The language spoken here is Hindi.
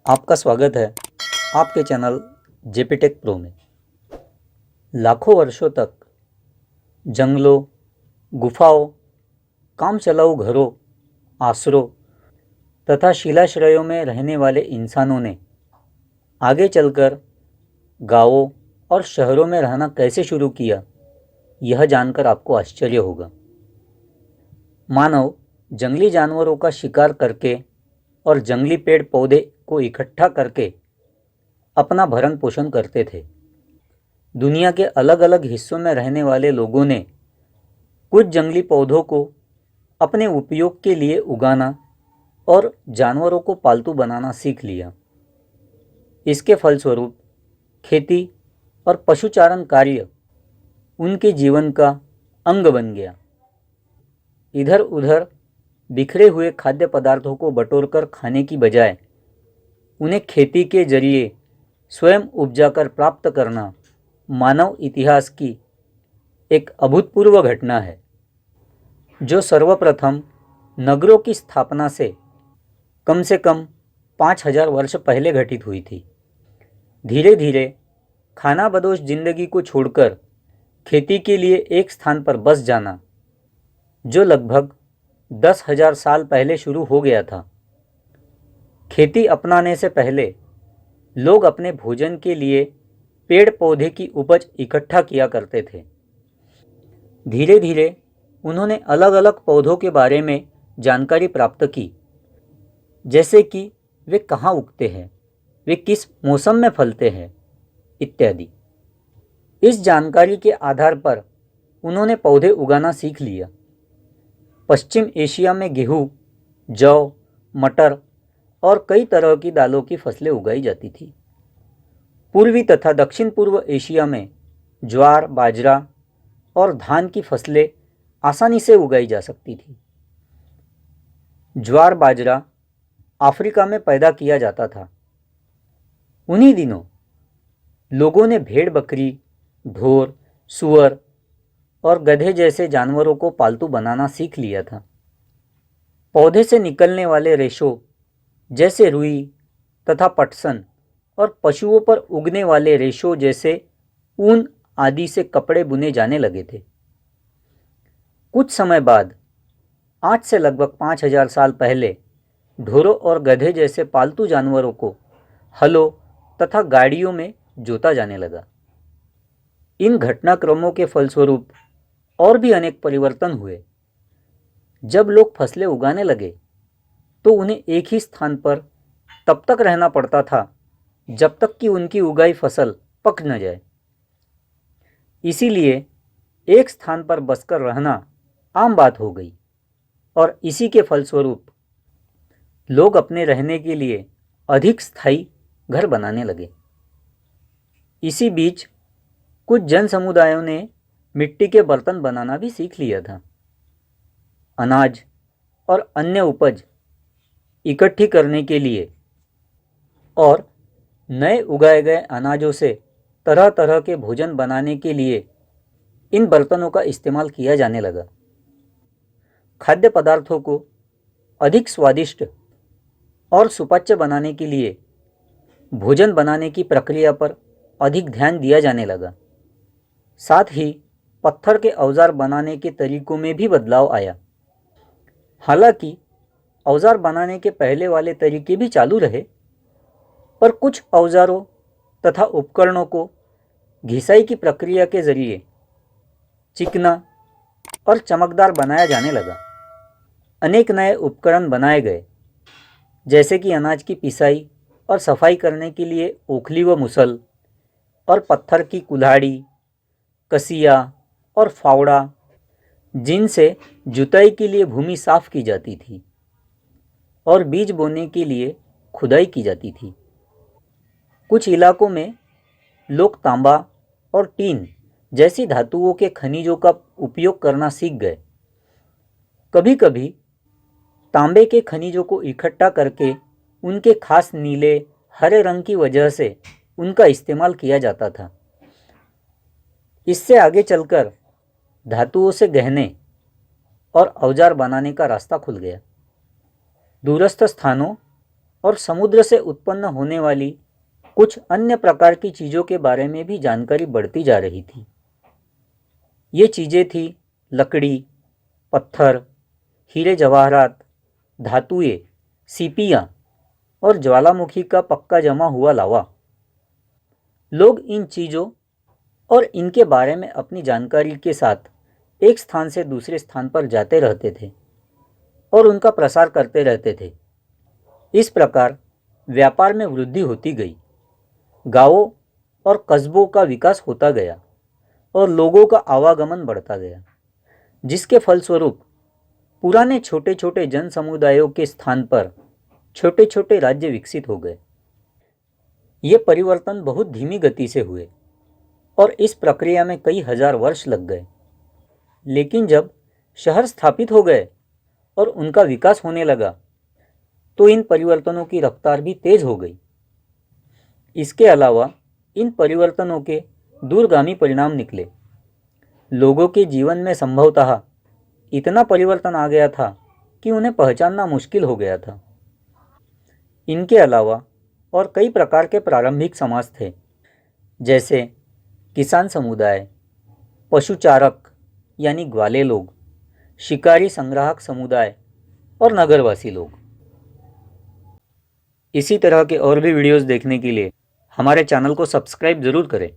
आपका स्वागत है आपके चैनल जेपी टेक प्रो में। लाखों वर्षों तक जंगलों, गुफाओं, काम चलाऊ घरों, आसरों तथा शिलाश्रयों में रहने वाले इंसानों ने आगे चलकर गांवों और शहरों में रहना कैसे शुरू किया, यह जानकर आपको आश्चर्य होगा। मानव जंगली जानवरों का शिकार करके और जंगली पेड़ पौधे को इकट्ठा करके अपना भरण पोषण करते थे। दुनिया के अलग अलग हिस्सों में रहने वाले लोगों ने कुछ जंगली पौधों को अपने उपयोग के लिए उगाना और जानवरों को पालतू बनाना सीख लिया। इसके फलस्वरूप खेती और पशुचारण कार्य उनके जीवन का अंग बन गया। इधर उधर बिखरे हुए खाद्य पदार्थों को बटोरकर खाने की बजाय उन्हें खेती के जरिए स्वयं उपजाकर प्राप्त करना मानव इतिहास की एक अभूतपूर्व घटना है, जो सर्वप्रथम नगरों की स्थापना से कम 5000 वर्ष पहले घटित हुई थी। धीरे धीरे खानाबदोश जिंदगी को छोड़कर खेती के लिए एक स्थान पर बस जाना, जो लगभग 10,000 साल पहले शुरू हो गया था। खेती अपनाने से पहले लोग अपने भोजन के लिए पेड़ पौधे की उपज इकट्ठा किया करते थे। धीरे धीरे उन्होंने अलग अलग पौधों के बारे में जानकारी प्राप्त की, जैसे कि वे कहाँ उगते हैं, वे किस मौसम में फलते हैं इत्यादि। इस जानकारी के आधार पर उन्होंने पौधे उगाना सीख लिया। पश्चिम एशिया में गेहूँ, जौ, मटर और कई तरह की दालों की फसलें उगाई जाती थी। पूर्वी तथा दक्षिण पूर्व एशिया में ज्वार, बाजरा और धान की फसलें आसानी से उगाई जा सकती थी। ज्वार बाजरा अफ्रीका में पैदा किया जाता था। उन्हीं दिनों लोगों ने भेड़ बकरी, ढोर, सूअर और गधे जैसे जानवरों को पालतू बनाना सीख लिया था। पौधे से निकलने वाले रेशों जैसे रुई तथा पटसन और पशुओं पर उगने वाले रेशों जैसे ऊन आदि से कपड़े बुने जाने लगे थे। कुछ समय बाद, आज से लगभग 5000 साल पहले, ढोरों और गधे जैसे पालतू जानवरों को हलों तथा गाड़ियों में जोता जाने लगा। इन घटनाक्रमों के फलस्वरूप और भी अनेक परिवर्तन हुए। जब लोग फसलें उगाने लगे तो उन्हें एक ही स्थान पर तब तक रहना पड़ता था जब तक कि उनकी उगाई फसल पक न जाए। इसीलिए एक स्थान पर बसकर रहना आम बात हो गई और इसी के फलस्वरूप लोग अपने रहने के लिए अधिक स्थायी घर बनाने लगे। इसी बीच कुछ जन समुदायों ने मिट्टी के बर्तन बनाना भी सीख लिया था। अनाज और अन्य उपज इकट्ठी करने के लिए और नए उगाए गए अनाजों से तरह तरह के भोजन बनाने के लिए इन बर्तनों का इस्तेमाल किया जाने लगा। खाद्य पदार्थों को अधिक स्वादिष्ट और सुपाच्य बनाने के लिए भोजन बनाने की प्रक्रिया पर अधिक ध्यान दिया जाने लगा। साथ ही पत्थर के औजार बनाने के तरीकों में भी बदलाव आया। हालांकि औजार बनाने के पहले वाले तरीके भी चालू रहे, पर कुछ औजारों तथा उपकरणों को घिसाई की प्रक्रिया के जरिए चिकना और चमकदार बनाया जाने लगा। अनेक नए उपकरण बनाए गए, जैसे कि अनाज की पिसाई और सफाई करने के लिए ओखली व मुसल, और पत्थर की कुल्हाड़ी, कसिया और फावड़ा, जिनसे जुताई के लिए भूमि साफ की जाती थी और बीज बोने के लिए खुदाई की जाती थी। कुछ इलाकों में लोग तांबा और टीन जैसी धातुओं के खनिजों का उपयोग करना सीख गए। कभी कभी तांबे के खनिजों को इकट्ठा करके उनके खास नीले, हरे रंग की वजह से उनका इस्तेमाल किया जाता था। इससे आगे चलकर धातुओं से गहने और औजार बनाने का रास्ता खुल गया। दूरस्थ स्थानों और समुद्र से उत्पन्न होने वाली कुछ अन्य प्रकार की चीज़ों के बारे में भी जानकारी बढ़ती जा रही थी। ये चीज़ें थी लकड़ी, पत्थर, हीरे जवाहरात, धातुएं, सीपियाँ और ज्वालामुखी का पक्का जमा हुआ लावा। लोग इन चीज़ों और इनके बारे में अपनी जानकारी के साथ एक स्थान से दूसरे स्थान पर जाते रहते थे और उनका प्रसार करते रहते थे। इस प्रकार व्यापार में वृद्धि होती गई, गांवों और कस्बों का विकास होता गया और लोगों का आवागमन बढ़ता गया, जिसके फलस्वरूप पुराने छोटे छोटे जन समुदायों के स्थान पर छोटे छोटे राज्य विकसित हो गए। ये परिवर्तन बहुत धीमी गति से हुए और इस प्रक्रिया में कई हजार वर्ष लग गए। लेकिन जब शहर स्थापित हो गए और उनका विकास होने लगा तो इन परिवर्तनों की रफ्तार भी तेज हो गई। इसके अलावा इन परिवर्तनों के दूरगामी परिणाम निकले। लोगों के जीवन में संभवतः इतना परिवर्तन आ गया था कि उन्हें पहचानना मुश्किल हो गया था। इनके अलावा और कई प्रकार के प्रारंभिक समाज थे, जैसे किसान समुदाय, पशुचारक यानी ग्वाले लोग, शिकारी संग्राहक समुदाय और नगरवासी लोग। इसी तरह के और भी वीडियोस देखने के लिए हमारे चैनल को सब्सक्राइब ज़रूर करें।